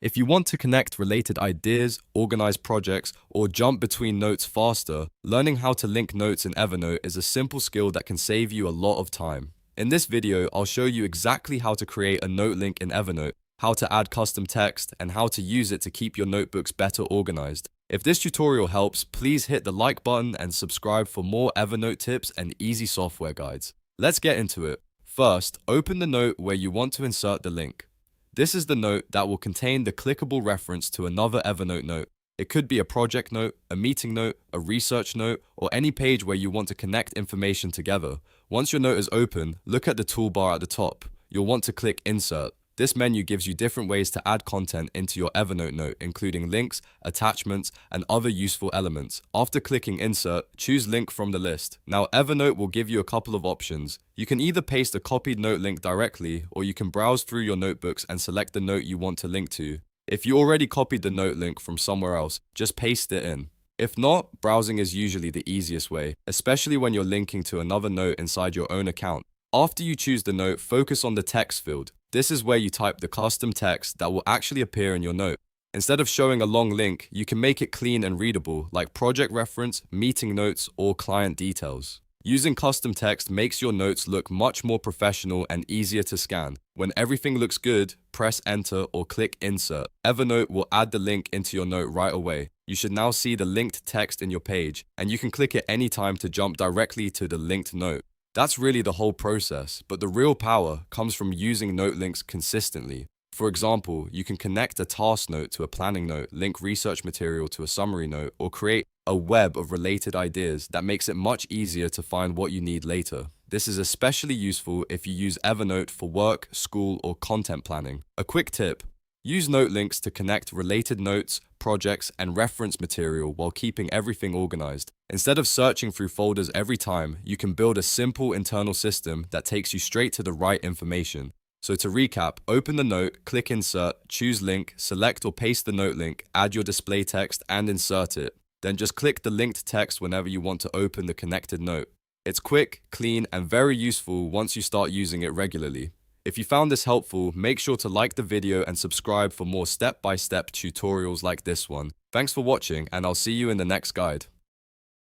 If you want to connect related ideas, organize projects, or jump between notes faster, learning how to link notes in Evernote is a simple skill that can save you a lot of time. In this video, I'll show you exactly how to create a note link in Evernote, how to add custom text, and how to use it to keep your notebooks better organized. If this tutorial helps, please hit the like button and subscribe for more Evernote tips and easy software guides. Let's get into it. First, open the note where you want to insert the link. This is the note that will contain the clickable reference to another Evernote note. It could be a project note, a meeting note, a research note, or any page where you want to connect information together. Once your note is open, look at the toolbar at the top. You'll want to click Insert. This menu gives you different ways to add content into your Evernote note, including links, attachments, and other useful elements. After clicking Insert, choose Link from the list. Now, Evernote will give you a couple of options. You can either paste a copied note link directly, or you can browse through your notebooks and select the note you want to link to. If you already copied the note link from somewhere else, just paste it in. If not, browsing is usually the easiest way, especially when you're linking to another note inside your own account. After you choose the note, focus on the text field. This is where you type the custom text that will actually appear in your note. Instead of showing a long link, you can make it clean and readable, like project reference, meeting notes, or client details. Using custom text makes your notes look much more professional and easier to scan. When everything looks good, press Enter or click Insert. Evernote will add the link into your note right away. You should now see the linked text in your page, and you can click it anytime to jump directly to the linked note. That's really the whole process, but the real power comes from using note links consistently. For example, you can connect a task note to a planning note, link research material to a summary note, or create a web of related ideas that makes it much easier to find what you need later. This is especially useful if you use Evernote for work, school, or content planning. A quick tip: use note links to connect related notes, projects, and reference material while keeping everything organized. Instead of searching through folders every time, you can build a simple internal system that takes you straight to the right information. So to recap, open the note, click Insert, choose Link, select or paste the note link, add your display text, and insert it. Then just click the linked text whenever you want to open the connected note. It's quick, clean, and very useful once you start using it regularly. If you found this helpful, make sure to like the video and subscribe for more step-by-step tutorials like this one. Thanks for watching, and I'll see you in the next guide.